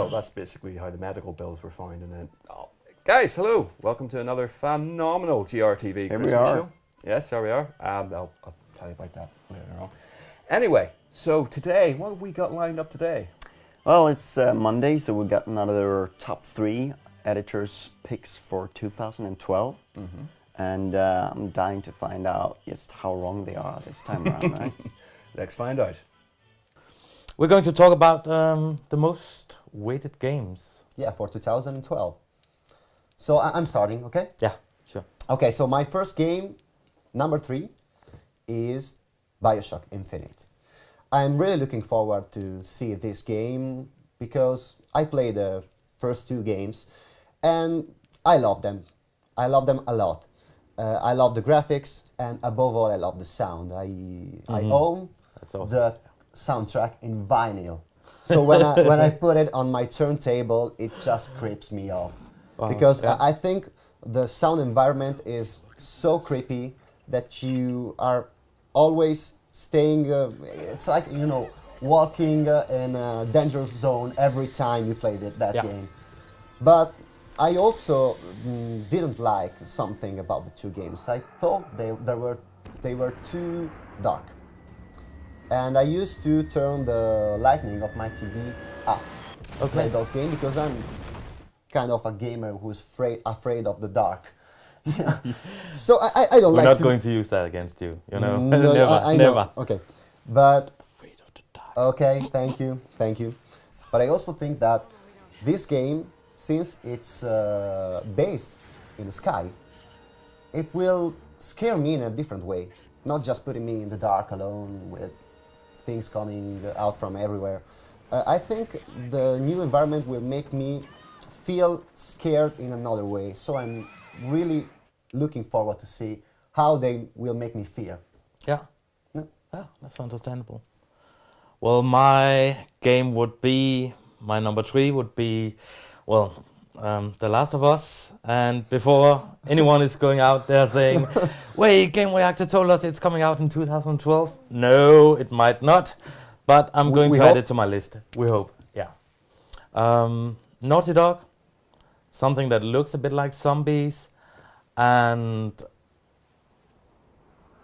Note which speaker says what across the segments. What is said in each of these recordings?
Speaker 1: So that's basically how the medical bills were found. And then, guys, hello. Welcome to another phenomenal GRTV
Speaker 2: Here
Speaker 1: Christmas
Speaker 2: we are.
Speaker 1: show. Yes, here we are. I'll tell you about that later on. Anyway, so today, what have we got lined up today?
Speaker 2: Well, it's Monday, so we got another top 3 editors' picks for 2012.
Speaker 1: Mm-hmm.
Speaker 2: And I'm dying to find out just how wrong they are this time around, right?
Speaker 1: Let's find out.
Speaker 3: We're going to talk about the most weighted games.
Speaker 4: Yeah, for 2012. So I'm starting, okay?
Speaker 3: Yeah, sure.
Speaker 4: Okay, so my first game, number 3, is BioShock Infinite. I'm really looking forward to see this game because I played the first 2 games and I love them. I love them a lot. I love the graphics and above all I love the sound. I own
Speaker 3: That's
Speaker 4: the soundtrack in vinyl. So when I put it on my turntable, it just creeps me off.
Speaker 3: Wow,
Speaker 4: Because
Speaker 3: yeah.
Speaker 4: I think the sound environment is so creepy that you are always staying, it's like, you know, walking in a dangerous zone every time you play that
Speaker 3: Yeah.
Speaker 4: game. But I also didn't like something about the 2 games. I thought they were too dark. And I used to turn the lighting of my TV up to play those games because I'm kind of a gamer who's afraid of the dark. So I don't
Speaker 3: We're
Speaker 4: like
Speaker 3: not
Speaker 4: to...
Speaker 3: going to use that against you, you know.
Speaker 4: No,
Speaker 3: never,
Speaker 4: I know.
Speaker 3: never.
Speaker 4: Okay, but
Speaker 3: Afraid of the dark.
Speaker 4: okay, thank you. But I also think that this game, since it's based in the sky, it will scare me in a different way. Not just putting me in the dark alone with things coming out from everywhere. I think the new environment will make me feel scared in another way. So I'm really looking forward to see how they will make me fear.
Speaker 3: Yeah.
Speaker 4: Yeah.
Speaker 3: Yeah, that's understandable. Well, my game would be, my number 3 would be, well, The Last of Us. And before anyone is going out there saying, wait, Game Reactor told us it's coming out in 2012. No, it might not. But I'm going
Speaker 4: We
Speaker 3: to add
Speaker 4: hope.
Speaker 3: it to my list. We hope, yeah. Naughty Dog, something that looks a bit like zombies, and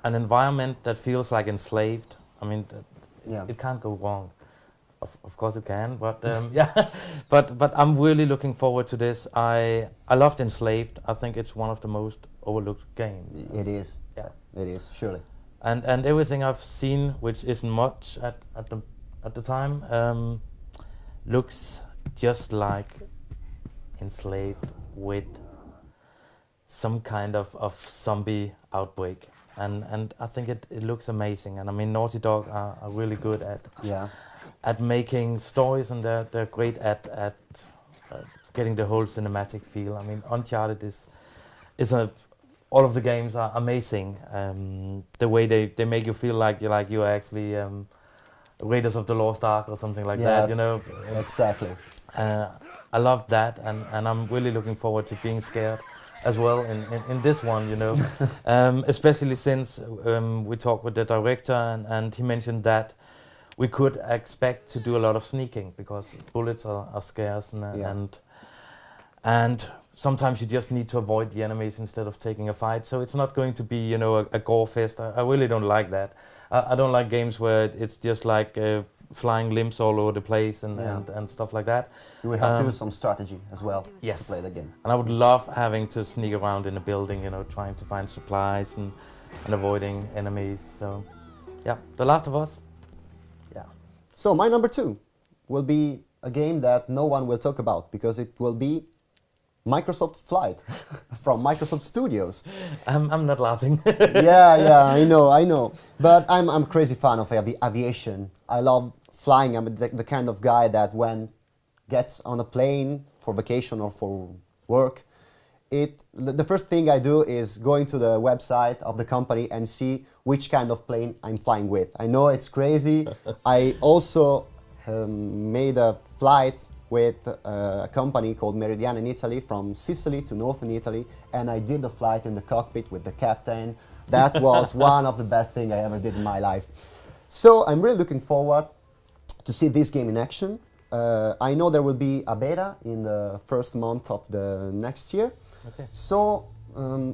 Speaker 3: an environment that feels like enslaved. I mean,
Speaker 4: Yeah.
Speaker 3: it can't go wrong. Of course it can, but yeah. But I'm really looking forward to this. I loved Enslaved. I think it's one of the most overlooked games.
Speaker 4: It is.
Speaker 3: Yeah.
Speaker 4: It is, surely.
Speaker 3: And everything I've seen, which isn't much at the time, looks just like Enslaved with some kind of zombie outbreak. And I think it looks amazing. And I mean, Naughty Dog are really good at making stories, and they're great at getting the whole cinematic feel. I mean, Uncharted is all of the games are amazing. The way they make you feel like you're actually Raiders of the Lost Ark or something like that. You
Speaker 4: Yes,
Speaker 3: know,
Speaker 4: Exactly.
Speaker 3: I love that, and I'm really looking forward to being scared as well in this one, you know. Especially since we talked with the director and he mentioned that we could expect to do a lot of sneaking because bullets are scarce and sometimes you just need to avoid the enemies instead of taking a fight. So it's not going to be, you know, a gore fest. I really don't like that. I don't like games where it's just like flying limbs all over the place and stuff like that.
Speaker 4: You will have to use some strategy as well
Speaker 3: Yes.
Speaker 4: to play the game.
Speaker 3: And I would love having to sneak around in a building, you know, trying to find supplies and avoiding enemies. So, yeah, The Last of Us. Yeah.
Speaker 4: So my number 2 will be a game that no one will talk about because it will be Microsoft Flight from Microsoft Studios.
Speaker 3: I'm not laughing.
Speaker 4: yeah, I know. But I'm a crazy fan of aviation. I love flying. I'm the kind of guy that when gets on a plane for vacation or for work, the first thing I do is going to the website of the company and see which kind of plane I'm flying with. I know it's crazy. I also made a flight with a company called Meridiana in Italy from Sicily to northern Italy, and I did the flight in the cockpit with the captain. That was one of the best things I ever did in my life. So I'm really looking forward to see this game in action. I know there will be a beta in the first month of the next year.
Speaker 3: Okay.
Speaker 4: So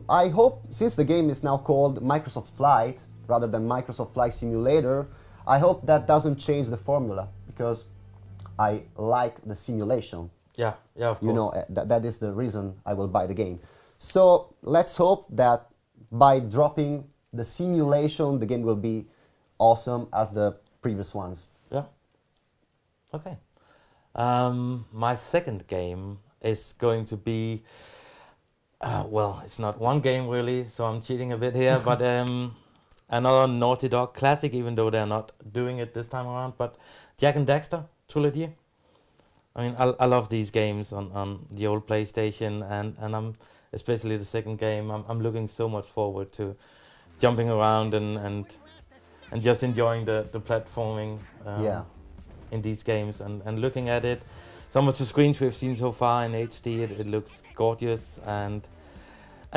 Speaker 4: I hope, since the game is now called Microsoft Flight rather than Microsoft Flight Simulator, I hope that doesn't change the formula, because I like the simulation.
Speaker 3: Yeah, yeah, of course.
Speaker 4: You know, that is the reason I will buy the game. So let's hope that by dropping the simulation, the game will be awesome as the previous ones.
Speaker 3: Yeah. Okay. My second game is going to be, well, it's not one game really, so I'm cheating a bit here, but another Naughty Dog classic, even though they're not doing it this time around, but Jack and Daxter Trilogy. I mean, I love these games on the old PlayStation, and I'm, especially the second game, I'm looking so much forward to jumping around and just enjoying the platforming
Speaker 4: Yeah.
Speaker 3: in these games, and looking at it. Some of the screens we've seen so far in HD, it looks gorgeous, and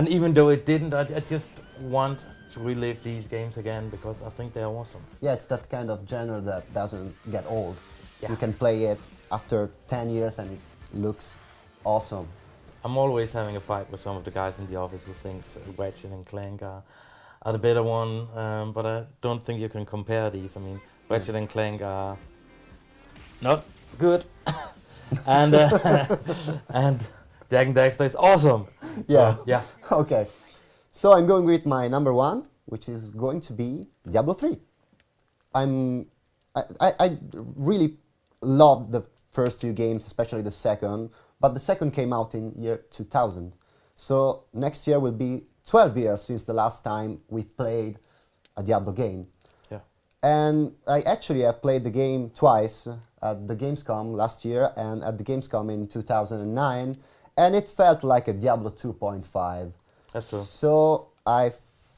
Speaker 3: even though it didn't, I just want to relive these games again, because I think they're awesome.
Speaker 4: Yeah, it's that kind of genre that doesn't get old.
Speaker 3: Yeah.
Speaker 4: You can play it after 10 years and it looks awesome.
Speaker 3: I'm always having a fight with some of the guys in the office who thinks Ratchet and Clank are the better one, but I don't think you can compare these. I mean, Ratchet and Clank are not good, and and Jack and Daxter is awesome.
Speaker 4: Yeah.
Speaker 3: Yeah.
Speaker 4: Okay. So I'm going with my number one, which is going to be Diablo 3. I really loved the first two games, especially the second, but the second came out in year 2000. So next year will be 12 years since the last time we played a Diablo game.
Speaker 3: Yeah.
Speaker 4: And I actually have played the game twice, at the Gamescom last year and at the Gamescom in 2009, and it felt like a Diablo 2.5.
Speaker 3: That's true.
Speaker 4: So I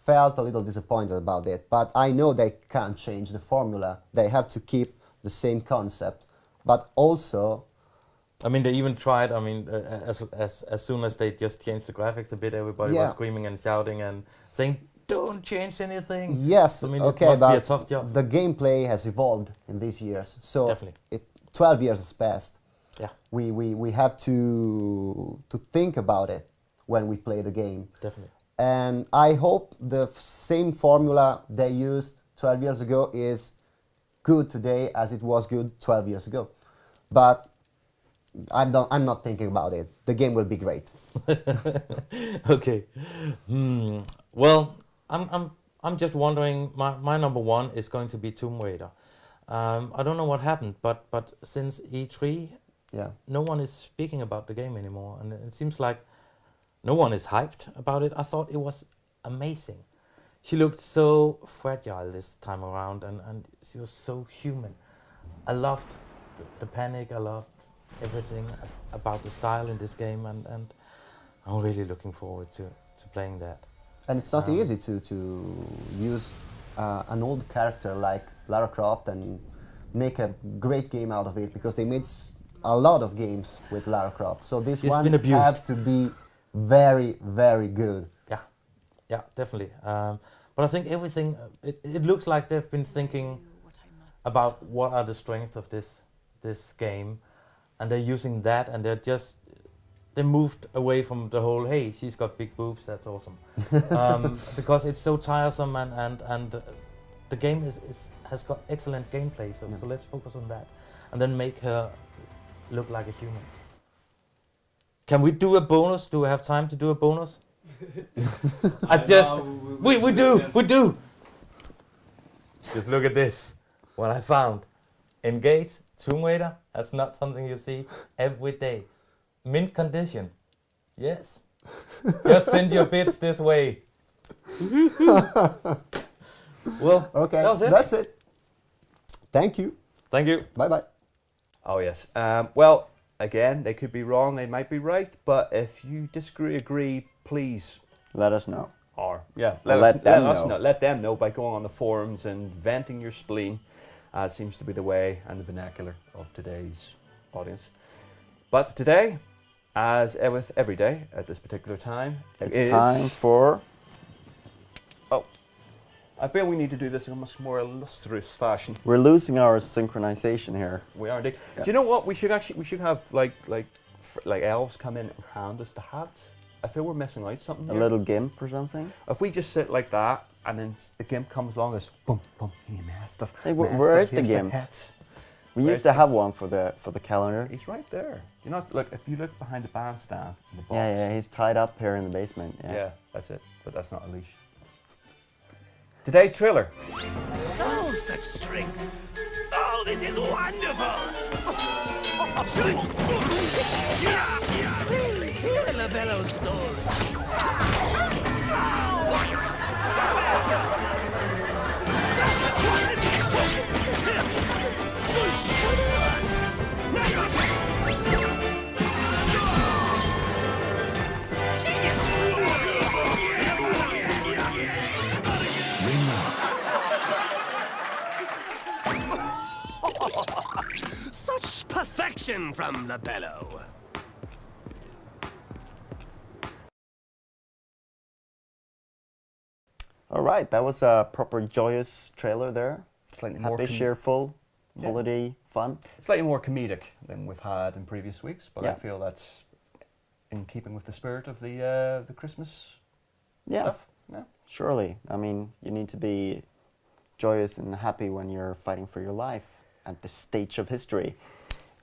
Speaker 4: felt a little disappointed about it, but I know they can't change the formula. They have to keep the same concept, but also,
Speaker 3: I mean, they even tried. I mean, as soon as they just changed the graphics a bit, everybody was screaming and shouting and saying, "Don't change anything."
Speaker 4: yes,
Speaker 3: I mean,
Speaker 4: okay,
Speaker 3: it must be a
Speaker 4: but
Speaker 3: tough job.
Speaker 4: the gameplay has evolved in these years. So
Speaker 3: Definitely.
Speaker 4: 12 years has passed.
Speaker 3: Yeah,
Speaker 4: We have to think about it when we play the game.
Speaker 3: definitely.
Speaker 4: And I hope the same formula they used 12 years ago is good today as it was good 12 years ago. But I'm not thinking about it. The game will be great.
Speaker 3: Okay. Well, I'm just wondering. My number one is going to be Tomb Raider. I don't know what happened, but since E3,
Speaker 4: Yeah.
Speaker 3: no one is speaking about the game anymore, and it seems like no one is hyped about it. I thought it was amazing. She looked so fragile this time around, and she was so human. I loved the panic. I loved everything about the style in this game, and I'm really looking forward to playing that.
Speaker 4: And it's not easy to use an old character like Lara Croft and make a great game out of it, because they made a lot of games with Lara Croft. So this
Speaker 3: She's
Speaker 4: one
Speaker 3: been abused.
Speaker 4: have to be very, very good.
Speaker 3: Yeah, definitely. But I think everything. It looks like they've been thinking about what are the strengths of this game, and they're using that, and they moved away from the whole, hey, she's got big boobs, that's awesome, because it's so tiresome, and the game has got excellent gameplay. So let's focus on that, and then make her look like a human. Can we do a bonus? Do we have time to do a bonus? We do. Just look at this. What I found. Engage, Tomb Raider. That's not something you see every day. Mint condition. Yes. Just send your bits this way. Well,
Speaker 4: Okay,
Speaker 3: that was it.
Speaker 4: that's it. Thank you.
Speaker 3: Thank you.
Speaker 4: Bye-bye.
Speaker 1: Oh yes. Well, again, they could be wrong. They might be right. But if you disagree, agree, please.
Speaker 2: Let us know.
Speaker 1: Or yeah,
Speaker 2: Let them know.
Speaker 1: Let them know by going on the forums and venting your spleen. Seems to be the way and the vernacular of today's audience. But today, as with every day at this particular time,
Speaker 2: It's time for
Speaker 1: I feel we need to do this in a much more illustrious fashion.
Speaker 2: We're losing our synchronization here.
Speaker 1: We are indeed.
Speaker 2: Yeah.
Speaker 1: Do you know what? We should have like elves come in and hand us the hats. I feel we're missing out something
Speaker 2: A
Speaker 1: here.
Speaker 2: little gimp or something.
Speaker 1: If we just sit like that and then the gimp comes along as boom boom, hey, master.
Speaker 2: Hey,
Speaker 1: master,
Speaker 2: where is the
Speaker 1: here's
Speaker 2: gimp?
Speaker 1: hats.
Speaker 2: We
Speaker 1: Where's
Speaker 2: used to
Speaker 1: the-
Speaker 2: have one for the calendar.
Speaker 1: He's right there. You know, look, if you look behind the bandstand in the box.
Speaker 2: Yeah, he's tied up here in the basement.
Speaker 1: Yeah, that's it. But that's not a leash. Today's trailer.
Speaker 5: Oh, such strength! Oh, this is wonderful! Please hear LaBello's story. Such perfection from LaBello.
Speaker 2: All right, that was a proper joyous trailer there.
Speaker 1: Slightly more
Speaker 2: Happy, cheerful,
Speaker 1: Yeah.
Speaker 2: holiday fun.
Speaker 1: slightly more comedic than we've had in previous weeks, but I
Speaker 2: Yeah.
Speaker 1: feel that's in keeping with the spirit of the Christmas
Speaker 2: Yeah,
Speaker 1: stuff. Yeah.
Speaker 2: surely. I mean, you need to be joyous and happy when you're fighting for your life at this stage of history.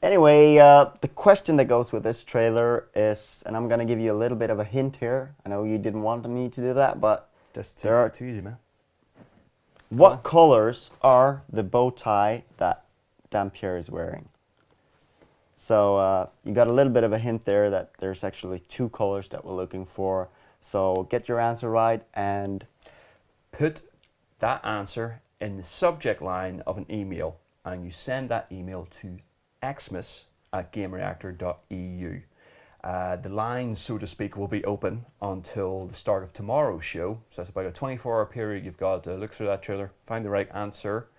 Speaker 2: Anyway, the question that goes with this trailer is, and I'm gonna give you a little bit of a hint here. I know you didn't want me to do that, but
Speaker 1: That's
Speaker 2: There are-
Speaker 1: too easy, man.
Speaker 2: what colors are the bow tie that Dampier is wearing? So you got a little bit of a hint there that there's actually two colors that we're looking for. So get your answer right and
Speaker 1: Put that answer in the subject line of an email, and you send that email to xmas@gamereactor.eu. The lines, so to speak, will be open until the start of tomorrow's show. So it's about a 24-hour period. You've got to look through that trailer, find the right answer,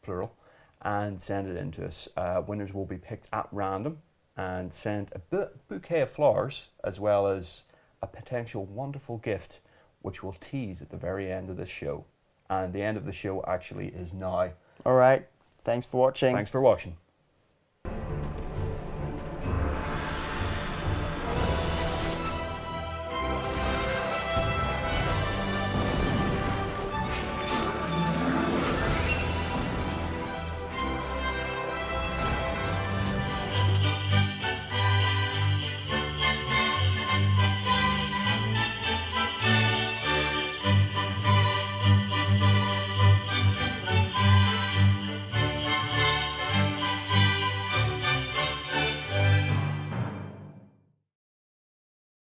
Speaker 1: plural, and send it in to us. Winners will be picked at random and sent a bouquet of flowers, as well as a potential wonderful gift, which we'll tease at the very end of this show. And the end of the show actually is now.
Speaker 2: all right. Thanks for watching.
Speaker 1: Thanks for watching.